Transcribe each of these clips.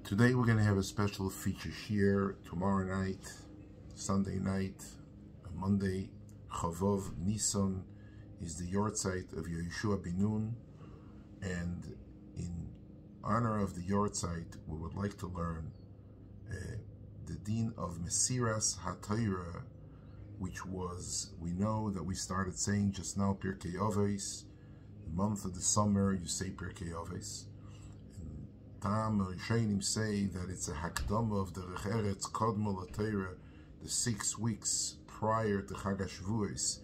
Today we're going to have a special feature here. Tomorrow night, Sunday night, Monday, Chavov Nisan is the yahrzeit of Yehoshua ben Nun, and in honor of the yahrzeit, we would like to learn the din of Mesiras HaTorah, which was, we know that we started saying just now Pirkei Avos. The month of the summer, you say Pirkei Avos. Tam Rishonim say that it's a hakdama of the Eretz Kodma LaTorah, the 6 weeks prior to Chag HaShavuos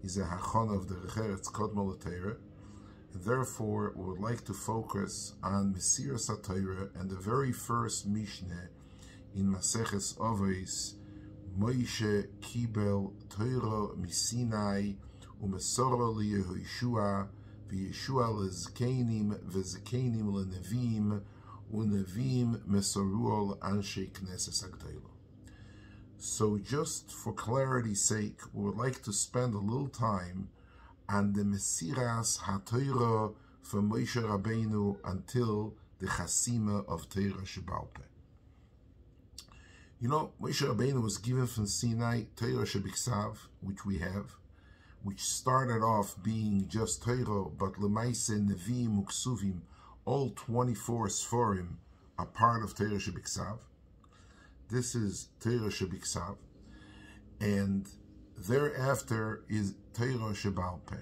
is a hachana of the Eretz Kodma LaTorah, and therefore we would like to focus on Mesiras HaTorah and the very first Mishnah in Maseches Avos. Moshe kibel Torah misinai umesoro liYehoshua v'Yeshua lezkenim v'zkenim lenevim unevim mesoruol anshe knesses hagdolah. So just for clarity's sake, we would like to spend a little time on the Mesiras HaTorah from Moshe Rabbeinu until the Chasima of Torah Sheba'al Peh. You know, Moshe Rabbeinu was given from Sinai Torah Shebiksav, which we have, which started off being just Torah, but Lemaise, Nevim, Uksuvim, all 24 Sforim are part of Torah Shebiksav. This is Torah Shebiksav, and thereafter is Torah Sheba'al Peh.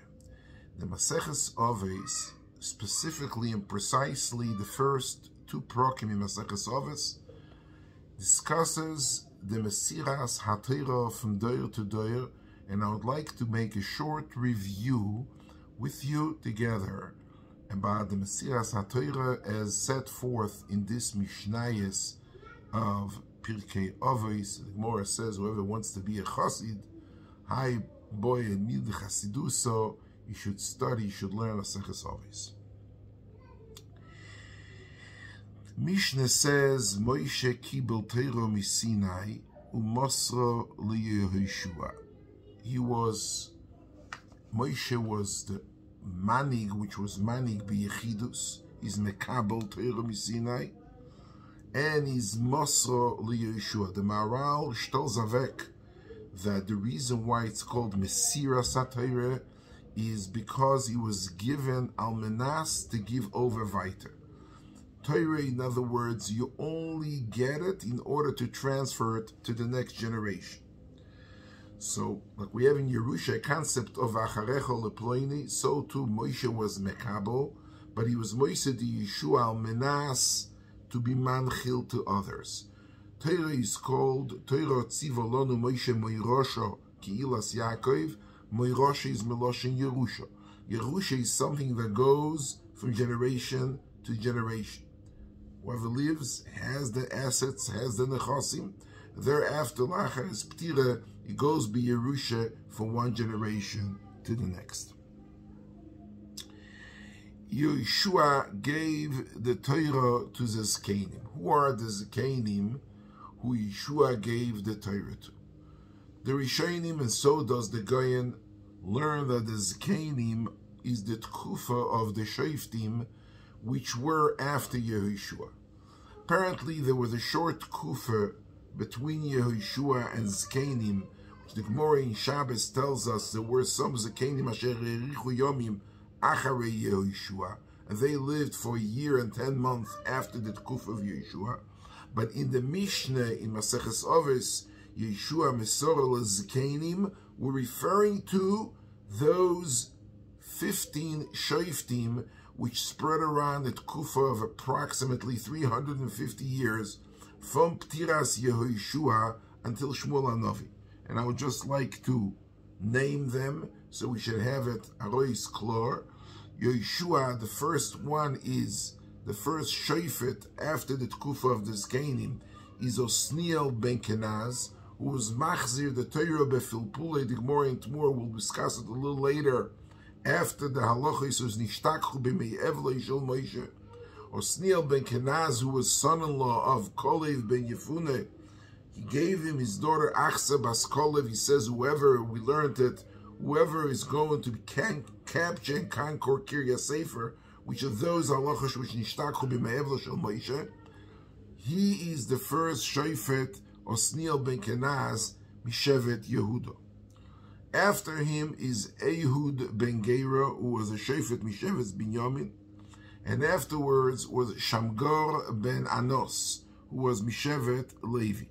The Maseches Avos, specifically and precisely the first 2 prokim in Maseches Avos, discusses the Mesiras HaTorah from Doyer to Doyer, and I would like to make a short review with you together about the Mesiras HaTorah as set forth in this Mishnayos of Pirkei Avos. The Gemara says whoever wants to be a Chassid, hi boy and need the Chasiduso, you should study, you should learn Maseches Avos. Mishnah says, Moshe kibel Torah misinai umosro liYehoshua. Moshe was the manig, which was manig b'yechidus, is mekabel Torah misinai, and is mosro liYehoshua. The Maharal shtel zavek that the reason why it's called Mesiras HaTorah is because he was given almenas to give over weiter. Torah, in other words, you only get it in order to transfer it to the next generation. So, like we have in Yerusha a concept of Acharecha Leploini, so too Moshe was Mekabel, but he was Moshe the Yeshua al Menas to be manchil to others. Torah is called Torah Tzivolonu Moshe Moirosho Ki'ilas Yaakov. Moirosho is Meloshin Yerusha. Yerusha is something that goes from generation to generation. Whoever lives has the assets, has the nechasim. Thereafter, lachar is ptira, it goes be Yerusha from one generation to the next. Yehoshua gave the Torah to the Zkenim. Who are the Zkenim who Yehoshua gave the Torah to? The Rishonim, and so does the Goyen, learn that the Zkenim is the Tkufa of the Shoftim, which were after Yehoshua. Apparently, there was a short kufa between Yehoshua and Zkenim, which the Gemara in Shabbos tells us there were some Zkenim asher erichu yomim acharei Yehoshua, and they lived for 1 year and 10 months after the kufa of Yehoshua. But in the Mishnah in Maseches Avos, Yehoshua Mesorah Zkenim were referring to those 15 shoftim which spread around a tkufa of approximately 350 years from Ptiras Yehoshua until Shmuel HaNavi. And I would just like to name them so we should have it Arois Klor. Yehoshua, the first one is the first shofet after the tkufa of the Zkenim is Osniel ben Kenaz, who was machzir the Torah befilpule. The Gemara in Tmur will discuss it a little later. After the halachos was nishtakhu b'mei evlei shel Moshe, Osniel ben Kenaz, who was son-in-law of Kolev ben Yefune, he gave him his daughter Achsa bas Kolev. He says, whoever, we learned it, whoever is going to capture and conquer Kiryas Sefer, which are those halachos which nishtakhu b'mei evlei shel Moshe, He is the first Shofet, Osniel ben Kenaz, Mishevet Yehuda. After him is Ehud ben Gera, who was a Shofet Mishevet Binyamin. And afterwards was Shamgar ben Anos, who was Mishevet Levi.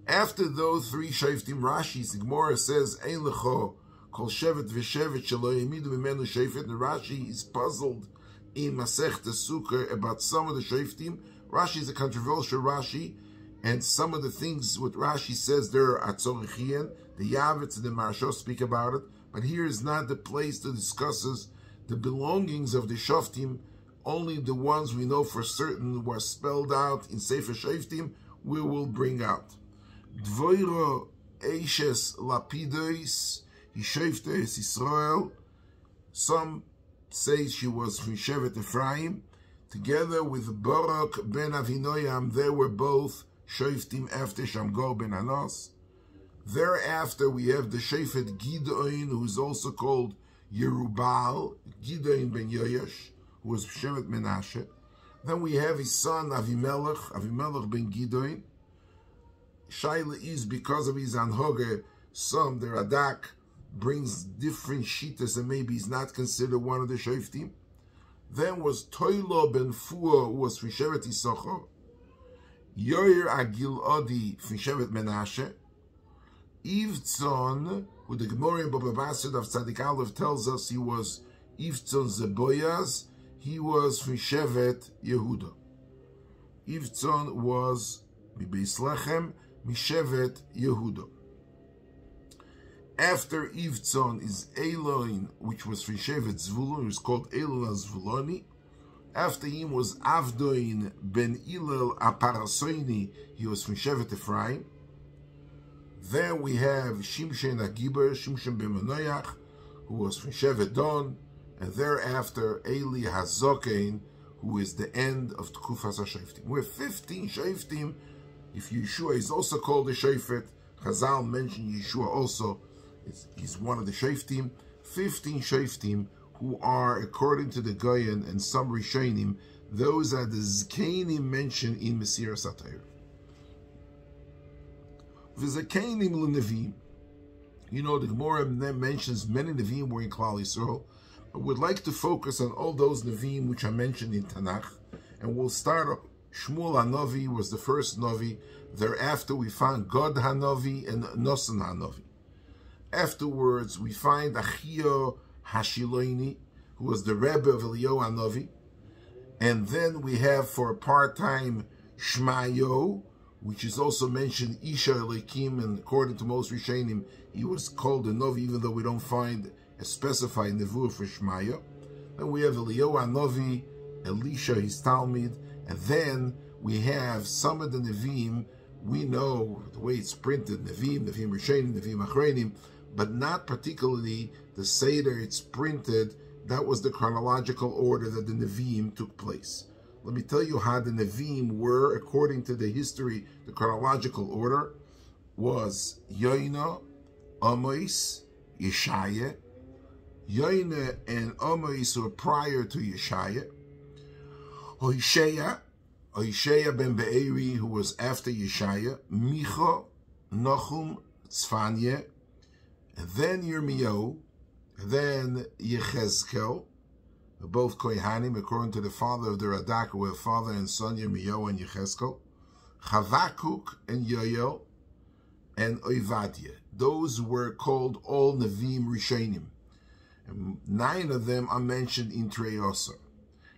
After those three Shoftim, Rashi, Gemara says, Ein lecho kol shevet v'shevet shelo yemidu mimenu shofet. And Rashi is puzzled in Masechta Sukkah about some of the Shoftim. Rashi is a controversial Rashi, and some of the things what Rashi says there are Atzorichien. The Yavitz and the Marshal speak about it, but here is not the place to discuss the belongings of the Shoftim. Only the ones we know for certain were spelled out in Sefer Shoftim we will bring out. Dvoiro Eishes Lapidois Hishoftes Israel. Some say she was from Shevet Ephraim. Together with Barak ben Avinoyam, they were both Shoftim after Shamgar ben Anos. Thereafter we have the Shofet Gideon, who is also called Yerubal, Gideon ben Yoash, who was Shevet Menashe. Then we have his son Avimelech ben Gideon. Shaila is because of his Anhoge, some, the Radak, brings different shitas and maybe he's not considered one of the Shoftim. Then was Toilo ben Fua, who was from Shevet Yisachar. Yoir Agil Odi from Shevet Menashe. Ivtzon, who the Gemara in Baba Basra of Tzadik Aleph tells us he was Ivtzon Zeboyaz, he was from Shevet Yehuda. Ivtzon was Beis Lechem, Mishevet Yehuda. After Ivtzon is Eloin, which was from Shevet Zvulun, he was called Elul Zvuloni. After him was Avdoin ben Ilel Aparasoini, he was from Shevet Ephraim. Then we have Shimshon Agiber, Shimshon ben Manoach, who was from Shevet Don, and thereafter Eli Hazokein, who is the end of Tkufas HaShoftim. We have 15 Shoftim. If Yeshua is also called a Shofet, Chazal mentioned Yeshua also, he's one of the Shoftim. 15 Shoftim who are, according to the Goyen and some Rishonim, those are the Zkenim mentioned in Mesiras HaTorah. V'Zakenim l'Nevim. You know, the Gemara mentions many Nevim were in Klal Yisrael, but we'd like to focus on all those Nevim which are mentioned in Tanakh, and we'll start off. Shmuel HaNavi was the first Navi. Thereafter we find Gad HaNavi and Nosan HaNavi. Afterwards we find Achio Hashiloini, who was the Rebbe of Eliyahu HaNavi. And then we have for a part-time Shmayo, which is also mentioned Isha Elokim, and according to most Rishonim, he was called a Navi, even though we don't find a specified Nevuah for Shmaya. Then we have Eliyahu HaNavi, Elisha, his Talmud, and then we have some of the Nevim, we know the way it's printed, Nevim Rishonim, Nevim Achreinim, but not particularly the Seder it's printed. That was the chronological order that the Nevim took place. Let me tell you how the Nevim were, according to the history, the chronological order was Yoina, Amos, Yeshaya. Yoina and Amos were prior to Yeshaya. Hoshea ben Be'eri, who was after Yeshaya. Micha, Nachum, Tzfanya, and then Yirmiyahu, then Yechezkel, both Kohanim, according to the father of the Radak, were father and son, Yirmiyahu and Yechezkel. Chavakuk and Yoel, and Oivadya. Those were called all Nevim Rishonim. 9 of them are mentioned in Trei Osar.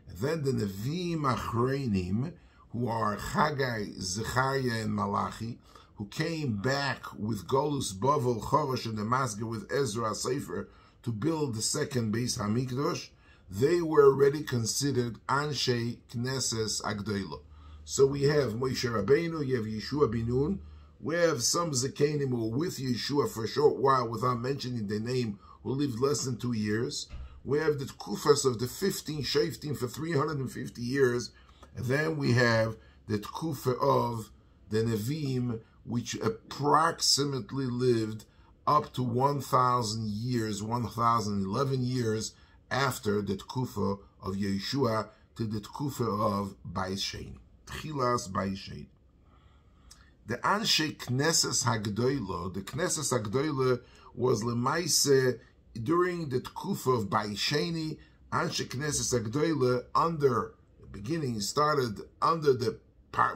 And then the Nevim Achreinim, who are Chagai, Zechariah, and Malachi, who came back with Golus, Bavel, Chorosh, and Damascus with Ezra Sefer to build the second Beis Hamikdash, they were already considered Anshe Knesses Agdoilo. So we have Moshe Rabbeinu, you have Yeshua bin Nun, we have some Zakenim who were with Yeshua for a short while without mentioning their name, who lived less than 2 years. We have the Tkufas of the 15 Shoftim for 350 years, and then we have the Tkufa of the Nevim, which approximately lived up to 1,000 years, 1,011 years after the Tkufa of Yeshua, to the Tkufa of Bayis Sheni. Tchilas Bayis Sheni. The Anshe Knesses Hagdoila, the Knesses Hagdoila was Lemaise during the Tkufa of Bayis Sheni. Anshe Knesses Hagdoila, under the beginning, started under the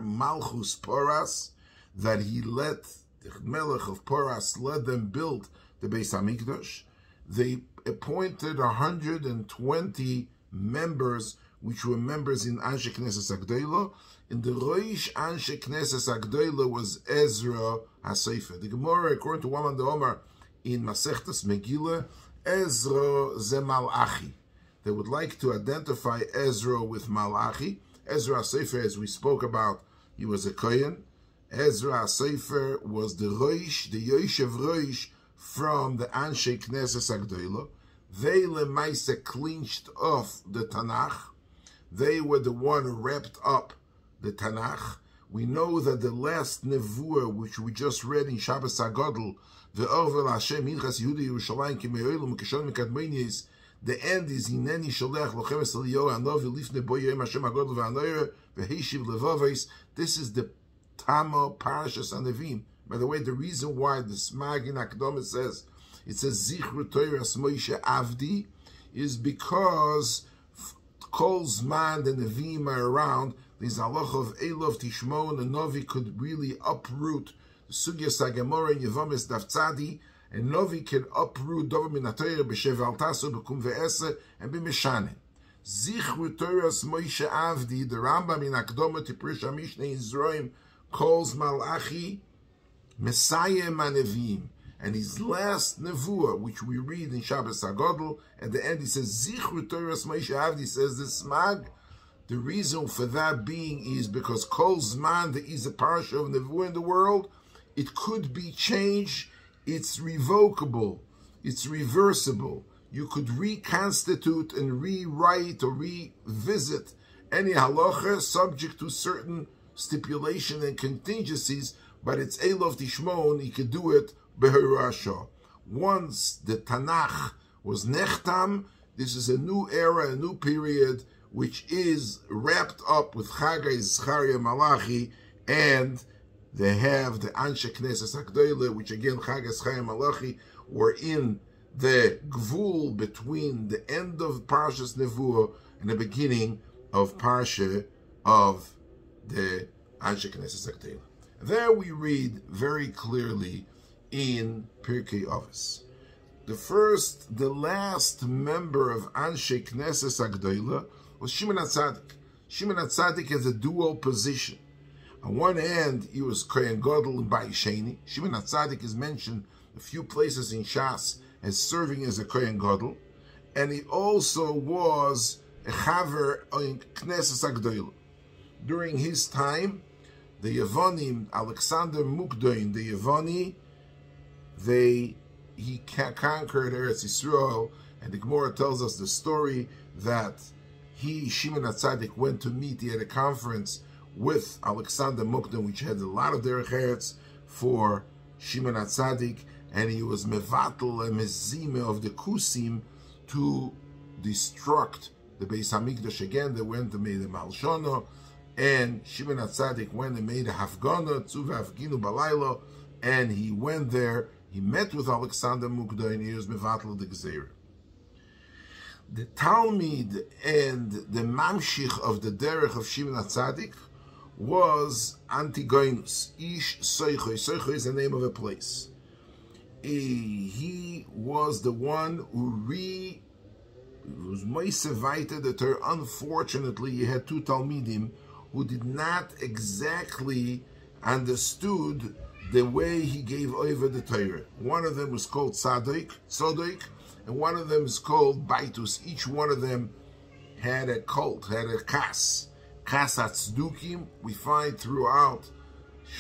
Malchus Poras, that he let the Melech of Poras let them build the Beis Hamikdash. They appointed 120 members, which were members in Anshe Knesses Hagdoila. In the Roish Anshe Knesses Hagdoila was Ezra HaSefer. The Gemara, according to one of the Omar in Masechtas Megillah, Ezra ze Malachi. They would like to identify Ezra with Malachi. Ezra HaSefer, as we spoke about, he was a Kohen. Ezra HaSefer was the Roish, the Yoshev Roish from the Anshe Knesses Hagdoila. They lemaise clinched off the Tanakh. They were the one who wrapped up the Tanakh. We know that the last Nevuah, which we just read in Shabbos HaGadol, Ve'ovel Hashem Minchas Yehuda Yerushalayim Ki Me'olim Ukeshon Mikadmonis, the end is Hineni Sholech Lochem Es Eliyahu Anovi Lifnei Bo Yom Hashem HaGadol Ve'anoyer Ve'hishiv Levaves. This is the Tama Parashas Anevim. By the way, the reason why the Smag in Akdom says it says Zichru Toras Moshe Avdi is because Kol Zman the Nevim are around. This halach of Elov Tishmon and Novi could really uproot the Sugya Sagamora and Yevamis Davtzadi, and Novi can uproot Dover Minatoyer B'Shev Altaso B'Kum Ve'ese and B'Meshanen. Zichru Toras Moshe Avdi, the Rambam in Akdom Tiprish HaMishneh in Zroim calls Malachi Messiah Manevim, and his last nevuah, which we read in Shabbos HaGadol, at the end he says Zichru Toras Moshe Avdi, says the Smag. The reason for that being is because Kol Zman, there is a parasha of nevuah in the world, it could be changed, it's revocable, it's reversible. You could reconstitute and rewrite or revisit any halacha subject to certain stipulation and contingencies, but it's Elov Tishmon, he could do it Behirasha. Once the Tanakh was Nechtam, this is a new era, a new period, which is wrapped up with Chagai, Zechariah, Malachi, and they have the Anshe Knesses Hagdoila, which again, Chagai, Zechariah, Malachi, were in the Gvul between the end of Parashas Nevuah and the beginning of Parsha of the Anshe Knesses Hagdoila. There we read very clearly in Pirkei Avos. The last member of Anshe Knesses Hagdoila was Shimon HaTzadik. Shimon HaTzadik has a dual position. On one hand, he was Kohen Gadol in Bayis Sheni. Shimon HaTzadik is mentioned a few places in Shas as serving as a Kohen Gadol, and he also was a Chaver in Knesses Hagdoila. During his time, the Yevonim, Alexander Mukdoin, the Yevoni, he conquered Eretz Yisrael, and the Gemara tells us the story that Shimon HaTzadik, went to meet, he had a conference with Alexander Mukdoin, which had a lot of derech eretz for Shimon HaTzadik, and he was mevatel and mezime of the Kusim to destruct the Beis Hamikdash again. They went and made a Malshana, and Shimon HaTzadik went and made a Hafgana, Tzuv Hafginu Balaylo, and he went there, he met with Alexander Mukdoin, he was mevatel the Gzeira. The Talmud and the Mamshich of the derech of Shimon HaTzadik was Antigonus, Ish Soichoi. Soichoi is the name of a place. He was the one who was Moisevaita the Torah. Unfortunately, he had two Talmidim who did not exactly understood the way he gave over the Torah. One of them was called Tzadok, and one of them is called Baitus. Each one of them had a cult, had a kas. Kas HaTzdukim, we find throughout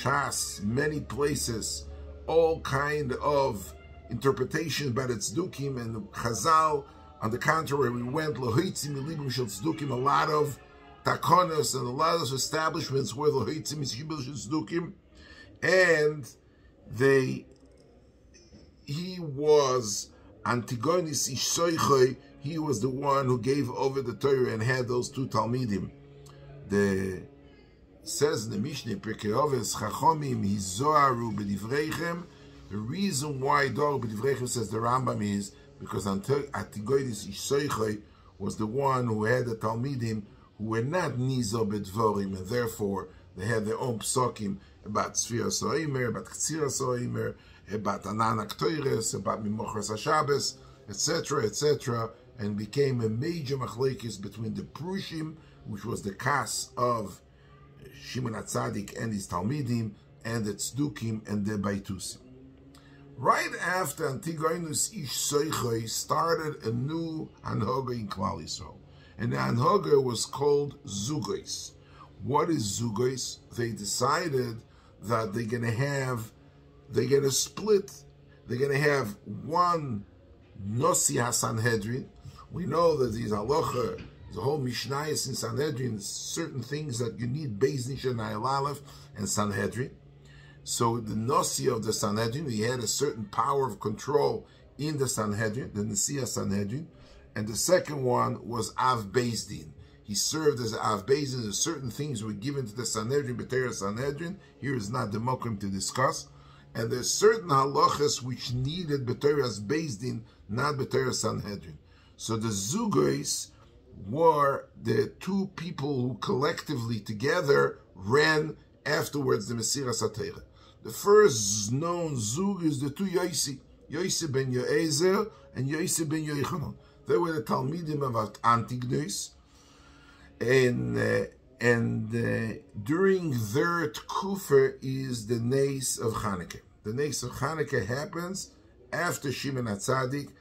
Shas, many places, all kind of interpretations by the Tzdukim, and Chazal, on the contrary, we went Lohitzim Milibim Shel Tzdukim, a lot of takonos and a lot of establishments where Lohitzim is Shibel Shel Tzdukim, and he was Antigonus Ish Soichoi, he was the one who gave over the Torah and had those two Talmidim. Says in the Mishnah, Pirkei Avos, Chachomim hizoaru b'divreichem. The reason why Dor b'divreichem, says the Rambam, is because Antigonis Ishoichoi was the one who had the Talmidim who were not Nizo b'dvorim, and therefore they had their own psokim about Tzfir Soimer, about Ktsir Soimer, about Ananak Toires, about Mimochras HaShabbos, etc., etc., and became a major machlekes between the Prushim, which was the Kas of Shimon HaTzadik and his Talmidim, and the Tzdukim and the Baitusim. Right after Antigonus Ish Soichoi started a new Hanhoga in Klal Yisrael, and the Hanhoga was called Zugos. What is Zugos? They decided that they're going to split, they're going to have one Nosi HaSanhedrin. We know that these halacha, the whole Mishnayos in Sanhedrin, certain things that you need Beis Nish and Aleph and Sanhedrin. So the Nosi of the Sanhedrin, he had a certain power of control in the Sanhedrin, the Nasi Sanhedrin, and the second one was Av Beis Din. He served as Av Beis Din. Certain things were given to the Sanhedrin, B'Torah Sanhedrin. Here is not the mokum to discuss. And there's certain halachas which needed B'Torah Beis Din, not B'Torah Sanhedrin. So the Zugos were the two people who collectively together ran afterwards the Mesiras HaTorah. The first known Zug is the two Yosi ben Yoezer and Yosi ben Yochanan. They were the Talmidim of Antigonus, and during their Tkufa is the Nes of Chanukah. The Nes of Chanukah happens after Shimon HaTzadik,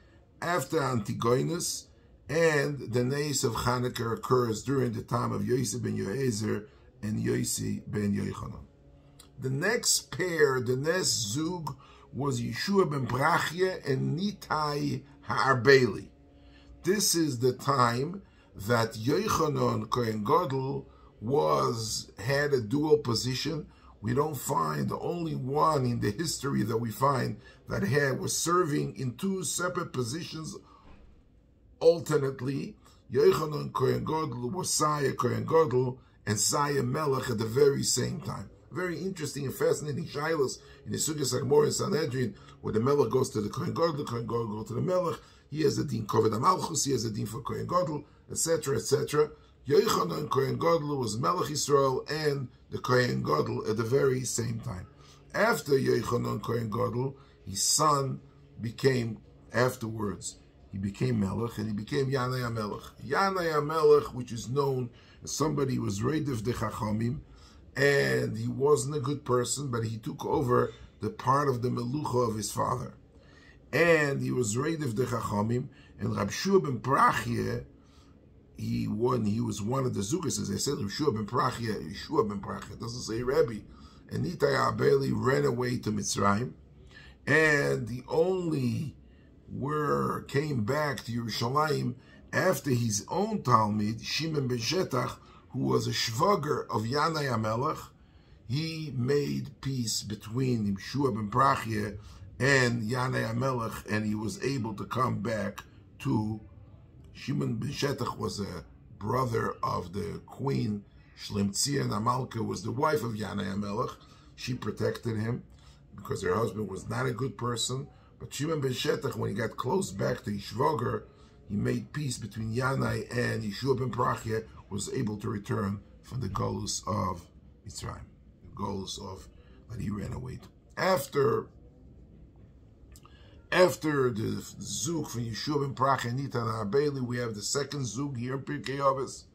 after Antigonus, and the Nes of Chanukah occurs during the time of Yosi ben Yoezer and Yosi ben Yochanan. The next pair, the next Zug, was Yeshua ben Brachia and Nitai Ha'arbeli. This is the time that Yochanan Kohen Gadol had a dual position. We don't find, the only one in the history that we find that was serving in two separate positions alternately. Yochanan Kohen Gadol was Saya Kohen Gadol and Saya Melech at the very same time. Very interesting and fascinating shilos in the Sugyas HaGemara in Sanhedrin, where the Melech goes to the Kohen Gadol goes to the Melech. He has the din Koved HaMalchus, he has the din for Kohen Gadol, etc., etc. Yochanan Kohen Gadol was Melech Yisrael and the Kohen Gadol at the very same time. After Yochanan Kohen Gadol, his son became, afterwards, he became Melech, and he became Yanai HaMelech. Yanai HaMelech, which is known as somebody who was Reidev de Chachamim, and he wasn't a good person, but he took over the part of the Melucha of his father. And he was Reidev de Chachamim, and Rab Shua ben Prachia, he was one of the Zugas, as I said, Yeshua ben Prachia, doesn't say Rebbe. And Nitai Ha'arbeli ran away to Mitzrayim, and the only came back to Yerushalayim after his own Talmid, Shimon ben Shetach, who was a shvager of Yanai HaMelech. He made peace between Yeshua ben Prachia and Yanai HaMelech, and he was able to come back to Shimon ben Shetach was a brother of the queen. Shlemtzia Amalka was the wife of Yanai HaMelech. She protected him because her husband was not a good person. But Shimon ben Shetach, when he got close back to Yishvoger, he made peace between Yanai and Yeshua ben Prachia, was able to return from the Golus of Mitzrayim, the Golus of that he ran away to. After the Zug from Yeshua ben Prachia and Nitai Ha'arbeli, we have the second Zug here in Pirkei Avos,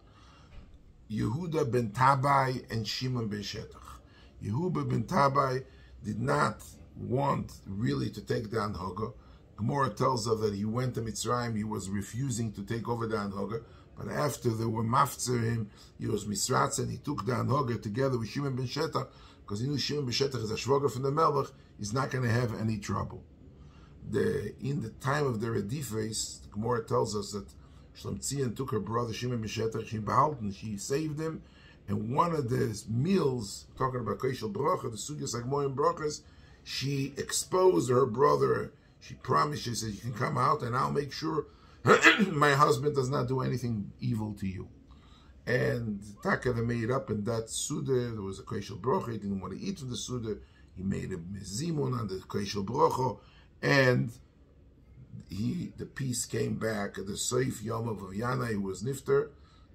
Yehuda ben Tabai and Shimon ben Shetach. Yehuda ben Tabai did not want really to take the Hanhoga. Gemara tells us that he went to Mitzrayim, he was refusing to take over the Hanhoga, but after they were mafzer him, he was misratz, and he took the Hanhoga together with Shimon ben Shetach, because he knew Shimon ben Shetach is a shvoger from the Melech, he's not going to have any trouble. In the time of the Redifes, the Gemara tells us that Shlemtzian took her brother Shimon ben Shetach, she saved him, and one of the meals, talking about Koshel Bracha, the Sugyas HaGemara Brachas, she exposed her brother. She promised, she said, you can come out and I'll make sure my husband does not do anything evil to you. And Taka, they made up in that Suda, there was a Keshel Brocha, he didn't want to eat from the Suda, he made a Zimun on the Keshel Brocha, and the peace came back at the Seif Yom of Yana, he was Nifter,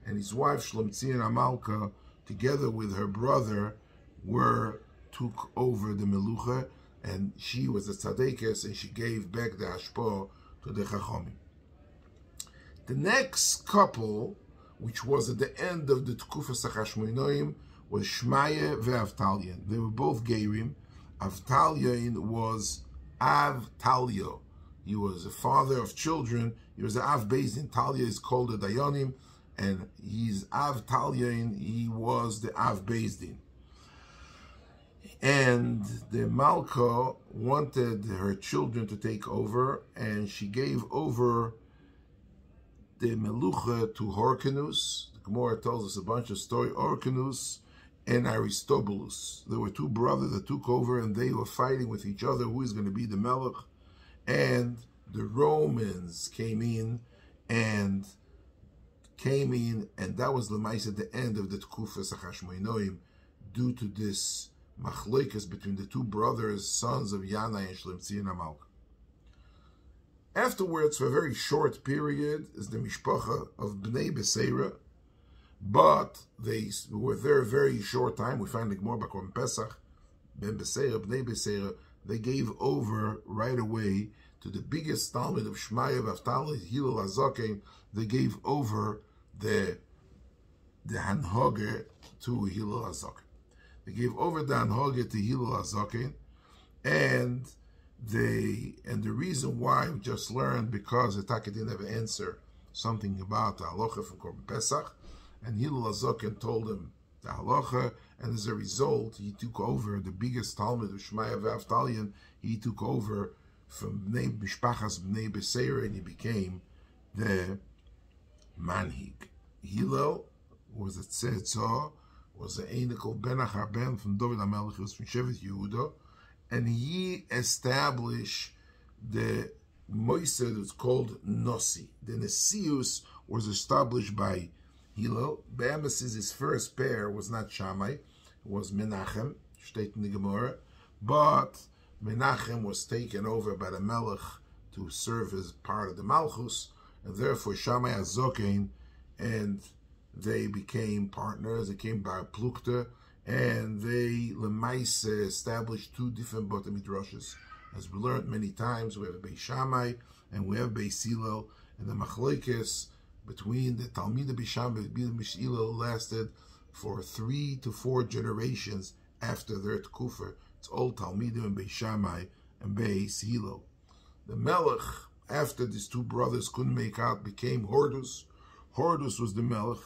and his wife Shlomtzion Amalka, together with her brother, took over the Melucha, and she was a Tzadekes, and she gave back the Hashpah to the Chachomim. The next couple, which was at the end of the Tkufas HaChashmonoim, was Shmaya ve'Avtalyan. They were both Geirim. Avtalyan was Av Talya. He was a father of children. He was the Av Beis Din. Talya is called the Dayanim, and he's Av Talyan. He was the Av Beis Din. And the Malka wanted her children to take over, and she gave over the Melucha to Hyrcanus. The Gemara tells us a bunch of story. Hyrcanus and Aristobulus. There were two brothers that took over, and they were fighting with each other who is going to be the Melech. And the Romans came in, and that was Lemais at the end of the Tkufas HaChashmonoim, due to this machloikas between the two brothers, sons of Yanai and Shlemtzion Amalka. Afterwards, for a very short period, is the mishpacha of Bnei Beseira, but they were there a very short time. We find the Gemara Bakom Pesach, Ben Beseira, Bnei Beseira, they gave over right away to the biggest Talmud of Shmaya Avtalya, Hillel HaZaken. They gave over the Hanhoge to Hillel HaZaken. They gave over the Hanhoge to Hillel HaZaken, and the reason why we just learned, because the Taka didn't have an answer, something about the halacha from Korban Pesach, and Hillel HaZaken told him the halacha, and as a result, he took over the biggest Talmud of Shmaya ve'Avtalyan. He took over from Bnei Mishpachas Bnei Beseira, and he became the Manhig. Hillel was a Tzetzah, was an Einikol Ben Achar Ben from David HaMelech, was from Shevet Yehuda, and he established the Moised that's called Nossi. The Nesius was established by Hillel. Be'emes, his first pair was not Shammai, it was Menachem, steht in the Gemara, but Menachem was taken over by the Melech to serve as part of the Malchus, and therefore Shammai HaZaken, and they became partners. They came by Plukta, and they Lemaise established two different Beit Midrashes. As we learned many times, we have Beis Shammai and we have Beis Hillel, and the Machlokes between the Talmidei Beis Shammai and Beis Hillel lasted for 3 to 4 generations after their Tkufa. It's all Talmidim and Beis Shammai and Beis Hillel. The Melech, after these two brothers couldn't make out, became Hordus. Hordus was the Melech,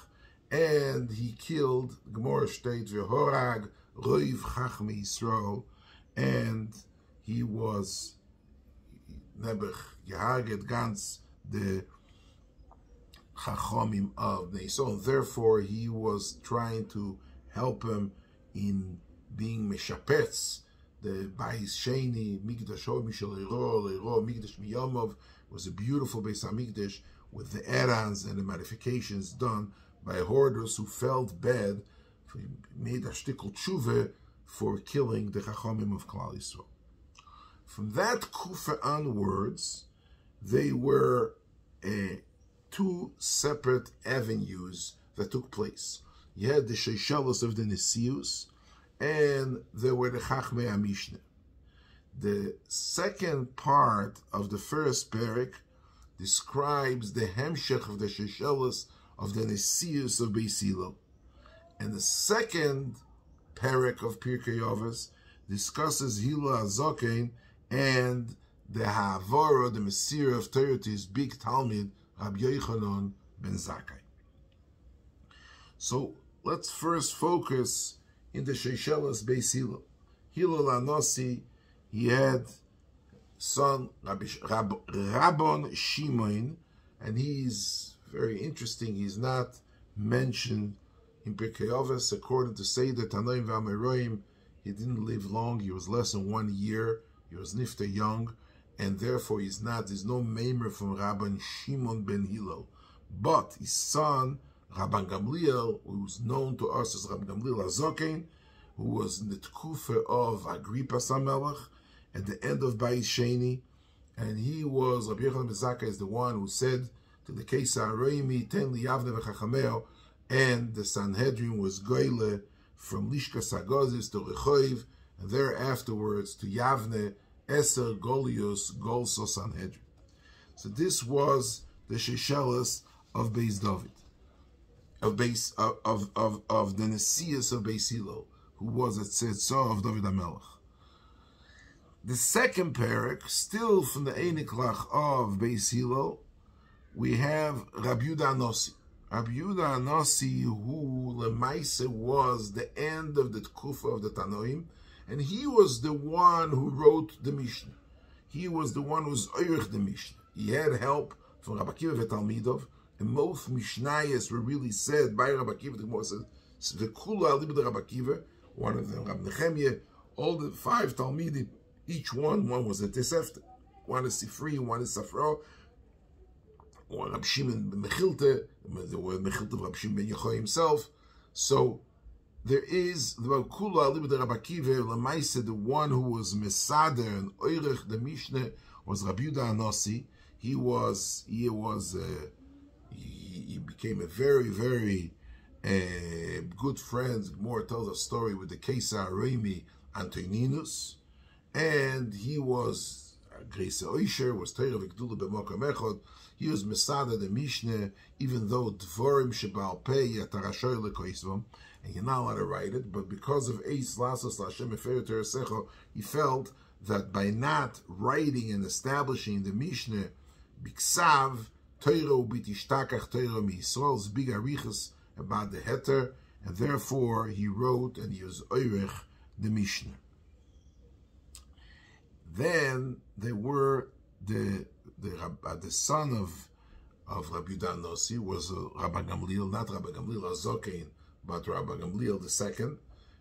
and he killed, the Gemara states, V'horag Roiv Chachmei Yisrael, and he was Nebuch Yehaget Gans, the Chachomim of Bnei Yisrael. Therefore, he was trying to help him in being Meshapetz, the Bais Sheni, Mikdash Ho Mishal Eiro, Mikdash Miyomov, was a beautiful Beis HaMikdash with the erans and the modifications done by Hordus, who felt bad, made a shtickle tshuva for killing the Chachomim of Klal Yisrael. From that Kufa onwards, they were two separate avenues that took place. You had the Sheishelos of the Nesius, and there were the Chachmei HaMishnah. The second part of the first parak describes the Hemshech of the Sheishelos of the Nesius of Beis Hillel. And the second parak of Pirkei Avos discusses Hillel HaZaken and the Ha'avara, the Messiah of Torah to his big Talmud, Rabbi Yochanan ben Zakkai. So let's first focus in the Sheishelos Beis Hillel. Hillel HaNasi, he had son Rabban Shimon, and he's very interesting. He's not mentioned in Pirkei Avos. According to Seder Tanoim VaAmoraim, he didn't live long. He was less than 1 year. He was nifter young, and therefore there's no maimer from Rabban Shimon ben Hillel. But his son, Rabban Gamliel, who's known to us as Rabban Gamliel HaZoken, who was in the Tkufa of Agrippa HaMelech, at the end of Bayis Sheni, and he was, Rabbi Yochanan ben Zakkai is the one who said to the Kesar Reimi, Ten li Yavne v'chachameo, and the Sanhedrin was goyle from Lishka Sagozis to Rechoiv, and thereafterwards to Yavne, Eser Golios, Golso Sanhedrin. So this was the Sheshelas of Beis David, of the Nesias of Beis Hillel, who was at Tzedtzah of David HaMelech. The second parak, still from the Einiklach of Beis Hillel, we have Rabbi Yehuda HaNasi. Rabbi Yehuda HaNasi, who Lemaise was the end of the Tkufa of the Tanoim, and he was the one who wrote the Mishnah. He was the one who was Oirich the Mishnah. He had help from Rabbi Akiva v'Talmidov, and most Mishnayos were really said by Rabbi Akiva. The Gemara says, V'kulu al libed Rabbi Akiva, one of them, Rabbi Nechemia, all the 5 Talmidim, each one was a Tesefta. One is Sifri, one is Safra, one Rabbi Shimon ben Mechilte, the word Mechilte of Rabbi Shimon ben Yochai himself. So there is the Kula Alibud Rabbi Akiva, Lamaise, the one who was Mesader and Oirech the Mishnah was Rabbi Yehuda HaNasi. He became a very, very good friend. More tells a story with the Kesar Reimi Antoninus, and he was Greise Oisher, was Teira V'Gdula B'Mokam Echad. He was Mesada the Mishnah, even though Dvorim Shebal Pei Yatarashoy Lekoisvam, and you're not allowed to write it, but because of Eis Lasos Lashem Efer Teresecho, he felt that by not writing and establishing the Mishnah, Biksav, Teiro B'Tishtakach Teiro Mi'Yisrael's big arichas about the Heter, and therefore he wrote and he was Oirech the Mishnah. Then there were the son of Rabbi Yehuda HaNasi was Rabbi Gamliel, not Rabbi Gamliel HaZoken, but Rabbi Gamliel II.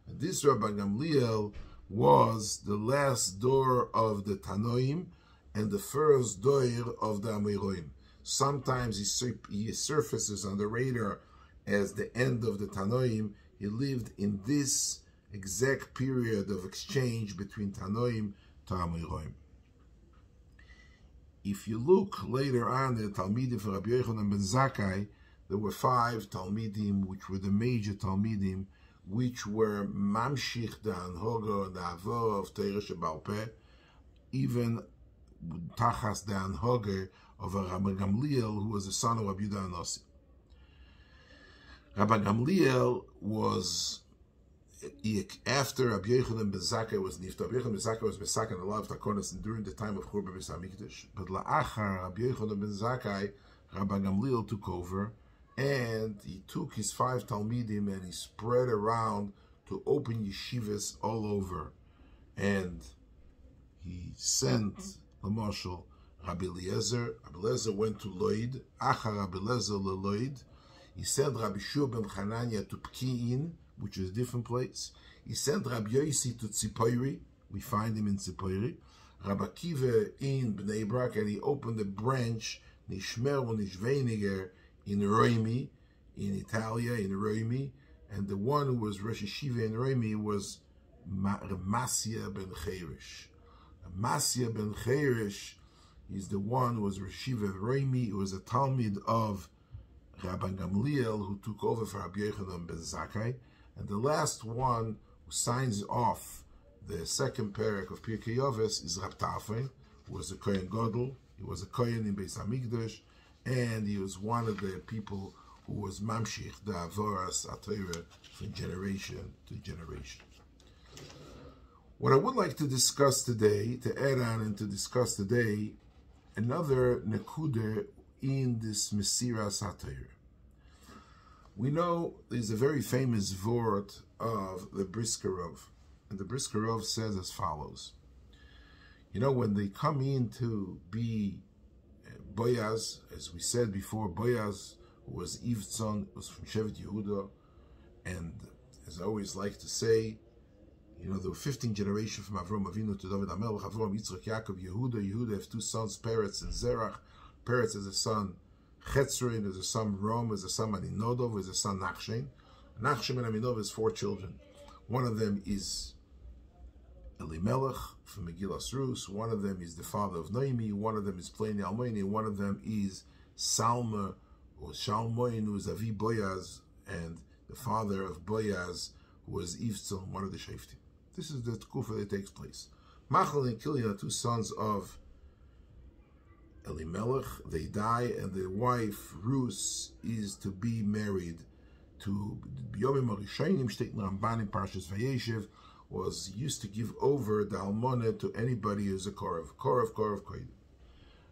And this Rabbi Gamliel was the last door of the Tanoim and the first door of the Amoraim. Sometimes he surfaces on the radar as the end of the Tanoim. He lived in this exact period of exchange between Tanoim to Amoraim. If you look later on the Talmidim for Rabbi Yochanan ben Zakkai, there were 5 Talmidim, which were the major Talmidim, which were Mamshich the Anhoga, the Avor of Teira Shebal Peh, even Tachas the Anhoga of Rabbi Gamliel, who was the son of Rabbi Yehuda HaNasi. Rabbi Gamliel was, after Rabbi Yochanan ben Zakkai was nifta, Rabbi Yochanan ben Zakkai was besaken a lot of takonas during the time of Churban Beis Hamikdash. But la'achar Rabbi Yochanan ben Zakkai, Rabbi Gamliel took over, and he took his 5 Talmidim and he spread around to open yeshivas all over. And he sent the marshal Rabbi Eliezer. Rabbi Eliezer went to Loid. Achar Rabbi Eliezer Loid. He sent Rabbi Shua ben Chananya to Pki'in, which is a different place. He sent Rabbi Yossi to Tzipoiri. We find him in Tzipoiri. Rabbi Akiva in Bnei Brak, and he opened a branch, Nishmer and Nishveiniger, in Roimi, in Italia, in Roimi. And the one who was Rosh Yeshiva in Roimi was Masya ben Cheirish. Masya ben Cheirish is the one who was Rosh Yeshiva in Roimi. He was a Talmid of Rabbi Gamliel, who took over for Rabbi Yochanan ben Zakkai. And the last one who signs off the second parak of Pirkei Avos is Rab Tarfon, who was a Kohen Gadol. He was a Kohen in Beis Hamikdash, and he was one of the people who was Mamshich, the Avoras HaTorah, from generation to generation. What I would like to discuss today, to add on and to discuss today, another Nekuda in this Mesiras HaTorah. We know there's a very famous word of the Brisker Rov, and the Brisker Rov says as follows. You know, when they come in to be Boaz, as we said before, Boaz, who was Ivtzon, was from Shevet Yehuda, and as I always like to say, You know, there were 15 generations from Avram Avinu to David HaMelech, Avram, Yitzchak, Yaakov, Yehuda. Yehuda have two sons, Peretz and Zerach. Peretz has a son, Chetzron, has a son, Rom, has a son, Aminodov, has a son, Nachshon. Nachshon and Aminodov has 4 children. One of them is Elimelech from Megillas Rus. One of them is the father of Naomi. One of them is Pliny Almoni. One of them is Salma, or Shalmoin, who is Avi Boyaz, and the father of Boyaz, who was Yivtzil, one of the Shaftim. This is the Tkufa that takes place. Machal and Kilya, 2 sons of Elimelech, they die, and their wife, Rus, is to be married to Biyomim Arishainim, Shteit Ramban in Parshas Vayeshev, was used to give over the Almonah to anybody who's a Korav.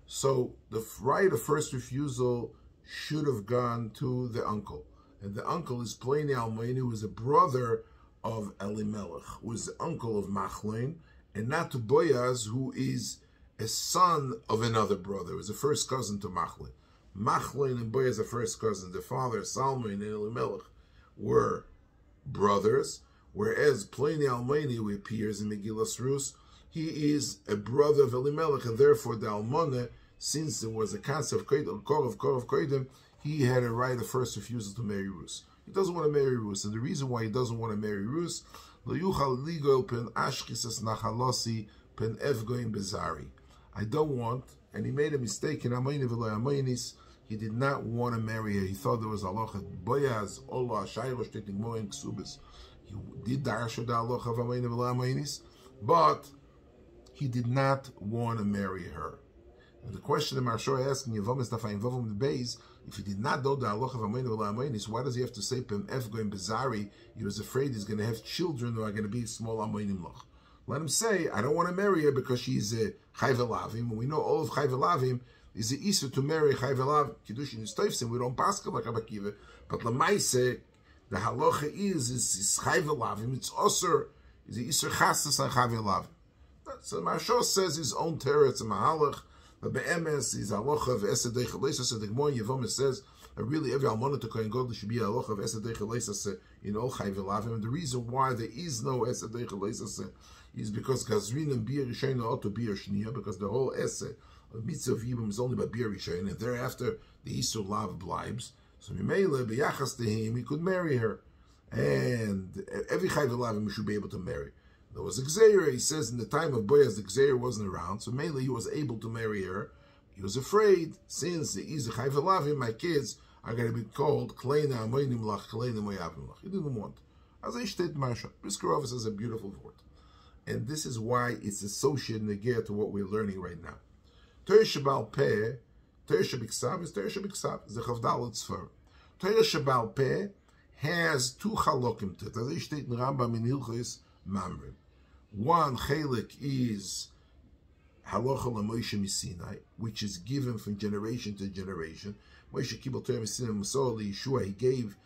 So the right of first refusal should have gone to the uncle. And the uncle is Pliny Almoni, who is a brother of Elimelech, who is the uncle of Machlon, and not to Boyaz, who is a son of another brother, who is a first cousin to Machlon. Machlon and Boyaz are first cousins. The father, Salmon and Elimelech, were brothers, whereas Pliny Almoni, who appears in Megillas Rus, he is a brother of Elimelech, and therefore the Almonah, since there was a concept of Korov Kodim, he had a right of first refusal to marry Rus. He doesn't want to marry Rus, and the reason why he doesn't want to marry Rus, I don't want, and he made a mistake in Amayni v'lo Amaynis. He did not want to marry her. He thought there was halacha Boyaz, Allah, Shayrosh, Teting Mo, and Ksubis. He did darsha the halacha of Amayni v'lo Amaynis, but he did not want to marry her. And the question that Marsha asking, if he did not know the halacha of Amayni v'lo Amaynis, why does he have to say Pem Ef Goim Bezari? He was afraid he's going to have children who are going to be small Amaynim Loch. Let him say, I don't want to marry her because she's a Chayv Elavim. We know all of Chayv Elavim is the Isur to marry Chayv Elav. Kiddushin is Toifsim. We don't pass like Rabbi Akiva. But Lamaise, the halacha is Chayv Elavim. It's Osir. Is the Isur Chastas on Chayv Elavim. So Marsha says his own terror. It's a Mahalach. But Be'emes is halacha of Esedei Chaleisa. So the Gemara Yevomis says really every almonah to Kohen Gadol should be a halacha of Esedei Chaleisa in all Chayv Elavim. And the reason why there is no Esedei Chaleisa is because Gazrin and Bia Rishayna ought to Bia Shnia, because the whole essay of Mitzvah of Yibam is only by Bia Rishayna, and thereafter the Isur Lav blibes. So Mimele, B'yachas to him, he could marry her. And every Chayv Elavim should be able to marry. There was a Gzeir, he says in the time of Boyaz, the Gzeir wasn't around, so mainly he was able to marry her. He was afraid, since the Iz Chayv Elavim, my kids are going to be called Kleina Amoinim Lach, Kleina Moyavim Lach. He didn't want. As I stated, Marsha, Briskerov says a beautiful word. And this is why it's associated negir to what we're learning right now. Torah Shebal Peh, Torah Shebiksav is Torah Shebiksav, is the Chavdal Tzfar. Torah Shebal Peh has 2 chalokim to it. As I stated in Rambam in Hilchos Mamrim. One chalik is Halacha LaMoshe Misinai, which is given from generation to generation. Moshe Kibel Torah Misinai Masor Yeshua, he gave,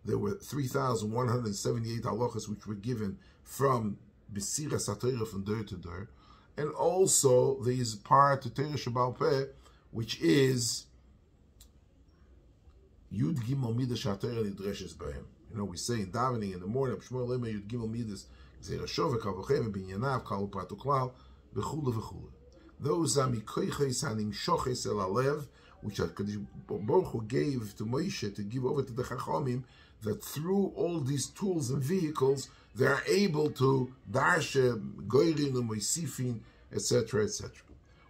there were 3,178 halachas which were given from B'sira Satorah from door to door, and also there is part to Torah Shebal Peh, which is Yud Gimel Midas Satorah Nidreshes B'hem. You know, we say in davening in the morning, Shmuel Lema Yud Gimel Midas Zera Shove Kavochem Binyanav Kalu Pratu Klal B'chula V'chula. Those are Mikoiches Hanim Shoches El Alev, which HaKadosh Baruch Hu gave to Moshe to give over to the Chachamim, that through all these tools and vehicles they are able to darsha, goyrin, moisifin, etc., etc.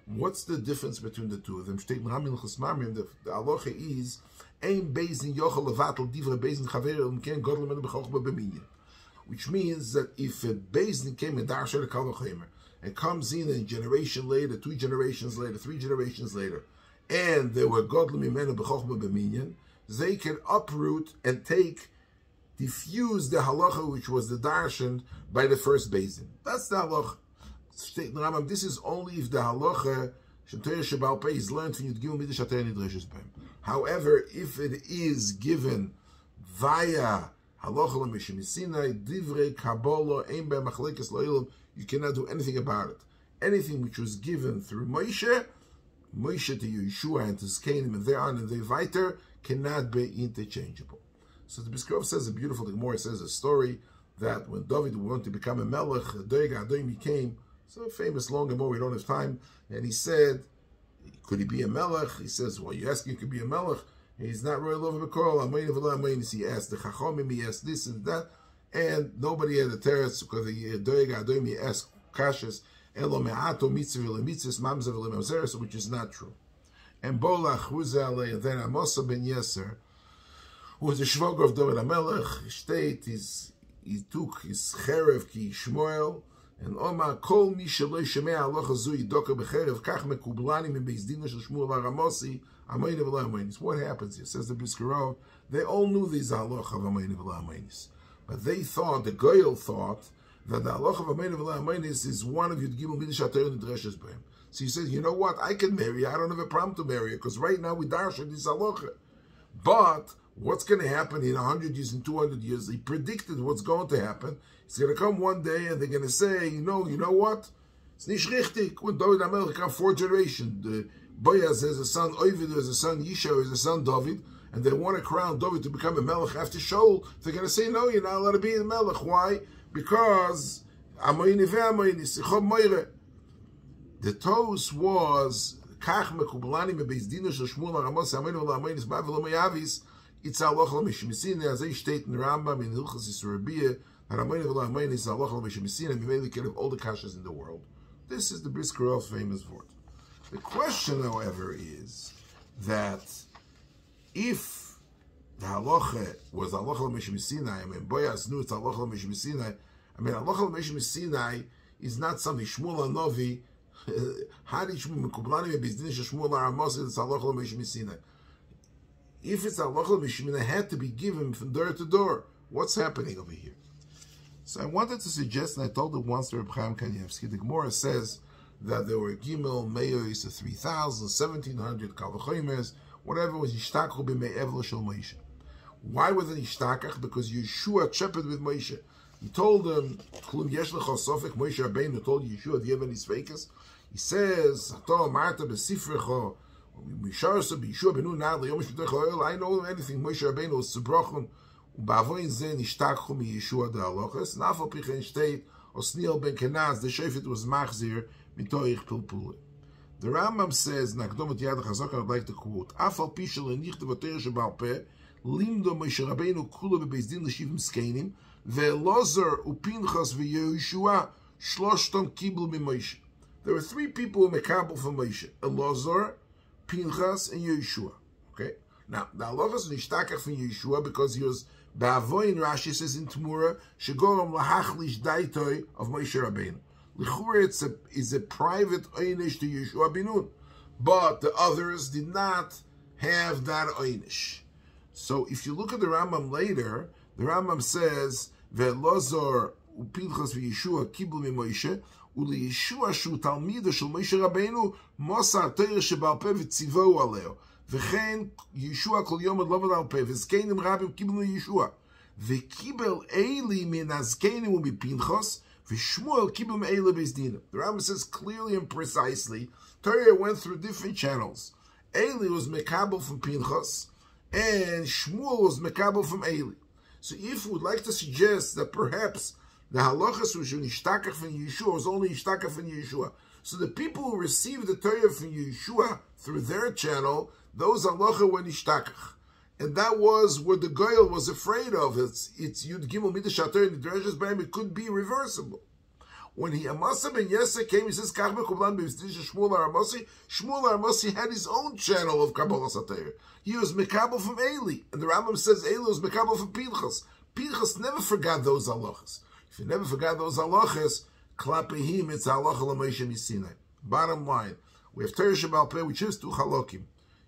What's the difference between the two of them? The halacha is ein bezin yochel levatel divrei bezin chaver ken gadol menu b'chochma b'minyan, which means that if a bezin came and darsha lekal v'chomer and comes in a generation later, 2 generations later, 3 generations later, and there were gadol menu b'chochma b'minyan, they can uproot and diffuse the halacha which was the darshan by the first bezin. That's the halacha. This is only if the halacha Torah Shebal Peh is learned from Yud Gimel Midas Satorah Nidreshes B'hem. However, if it is given via halacha LaMoshe Misinai, divrei kabbalah ein b'hem machlekes lo'ilam, you cannot do anything about it. Anything which was given through Moshe to Yeshua and to Zkanim and thereon and their weiter cannot be interchangeable. So the Briskerov says a beautiful thing more. It says a story that when David wanted to become a melech, Doeg Adomi came. It's a famous long ago, we don't have time. And he said, could he be a melech? He says, well, you ask him, could be a melech. He's not royal over Bekol. He asked the Chachomim, he asked this and that. And nobody had a teretz because the Doeg Adomi asked Kashas, Elo me'ato mitzvah le'mitzvah mamzer le'mamzeres, which is not true. And Bolach Huzale, and then Amosa ben Yeser, who was the shvoger of David HaMelech, he took his cherev ki Shmuel, and Omar kol mi sheloi shemei halacha zu yidoka becherev kach mekublani min beis dina shel Shmuel haramosi amayne v'la amaynis. What happens here? Says the Briskerov, they all knew these halacha of amayne v'la amaynis, but they thought, the Goyal thought, that the halacha of amayne v'la amaynis is one of Yud Gimel Midrash HaTorah Nidreshes B'hem. So he says, you know what? I can marry her. I don't have a problem to marry her because right now we darshan this halacha. But what's going to happen in 100 years, in 200 years? He predicted what's going to happen. It's going to come one day and they're going to say, you know what? It's nicht richtig. When David HaMelech come 4 generations, Boaz has a son, Ovid has a son, Yishai has a son, David, and they want to crown David to become a melech after Shaul. They're going to say, no, you're not allowed to be a melech. Why? Because Amayni ve'amayni, Sichom Moire. The toast was Kach mekublani mebeis dina shel Shmuel haramosi amaynu v'la'amaynis ba'velo me'avis. It's halacha l'mishmisina, as they state in the Rambam in Hilchos Yisur Rabiyah, that amaynu v'la'amaynis halacha l'mishmisina, and we can have all the kashas in the world. This is the Briskerov's famous word. The question, however, is that if the halacha was halacha l'mishmisina, I mean, Boaz knew it's halacha l'mishmisina. I mean, halacha l'mishmisina is not something Shmuel HaNovi. If it's halacha l'mishmina, it had to be given from door to door. What's happening over here? So I wanted to suggest, and I told it once to Reb Chaim Kanievsky, the Gemara says that there were Gimel, Meos, 3,000, 1,700, Kal v'chomer, whatever was Yishtakhu b'me'evlo shel Moshe. Why was it Yishtakach? Because Yeshua shepherded with Moshe. He told him, Yesh lecha sofek, Moshe Rabbeinu told Yeshua, do you have any sfeikas? He says, I know anything. Moshe Rabbeinu was Tzibrochon, ובעבוין זה נשתכחו מישוע דהלוכס, נאף על פי כן שטייט, Osniel ben Kenaz, the Shefet was Machzir, Mitoich Pilpule. The Rambam says, Nakdomot Yad HaChazak, I'd like to quote, Afal Pishel and Nicht Devoter Shebal Peh, Limdo Moshe Rabbeinu Kula bebeis din l'shivim skenim, ve'Elazar uPinchas ve'Yehoshua shloshtom kiblu miMoshe. There were 3 people who mekabel from Moshe: Elazar, Pinchas, and Yehoshua. Okay. Now the halachas nishtakach from Yehoshua because he was ba'avoin. Rashi says in Temura shegorom lahachlish daitoi of Moshe Rabbeinu. L'chura is a private oynish to Yehoshua Binun, but the others did not have that oynish. So if you look at the Rambam later, the Rambam says ve'Elazar uPinchas ve'Yehoshua kiblu miMoshe. ולيשוע שהוא תלמידו של משה רבנו מוסר תורה שבעל פה וציווהו עליו וכן ישוע כל יום עוד לבד על פה וזקנים רבים קיבלו ישוע וקיבל אלי מן הזקנים ומפנחס ושמואל קיבל מאלה בית דין. The Rambam says clearly and precisely Torah went through different channels. Eli was mekabel from Pinchas and Shmuel was mekabel from Eli. So if we would like to suggest that perhaps the halachas which were nishtakach from Yeshua was only nishtakach from Yeshua. So the people who received the Torah from Yeshua through their channel, those halacha were nishtakach. And that was what the Goyal was afraid of. It's Yud Gimel Midrash HaTorah in the Dreshes B'hem, it could be reversible. When Amasa ben Yesek came, he says, Kach mekublan b'v'zdisha Shmuel HaRamasi. Shmuel HaRamasi had his own channel of Kabbalah HaTorah. He was mekabel from Eli. And the Rambam says Eli was mekabel from Pinchas. Pinchas never forgot those halachas. If you never forgot those halachas, klapehim, it's halacha l'Moshe Misinai. Bottom line, we have Torah Shebal Peh, which is 2 halakim.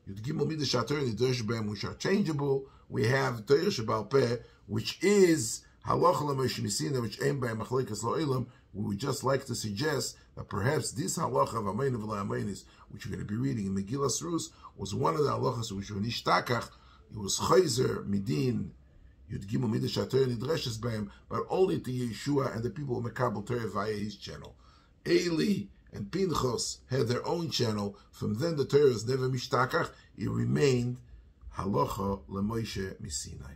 Yud Gimel Midrash HaTorah and Dreshes B'hem, which are changeable. We have Torah Shebal Peh, which is halacha l'Moshe Misinai, which ain't by Machlekes Lo'elam. We would just like to suggest that perhaps this halacha of Amaynu v'la'amaynis, which we're going to be reading in Megillas Rus, was one of the halachas which were nishtakach. It was chayzer midin Yud Gimel Midrash HaTorah Nidreshes B'hem, but only to Yeshua and the people who mekabel Torah via his channel. Eli and Pinchas had their own channel. From then the Torah was never mishtakach. It remained halacha l'Moshe Misinai.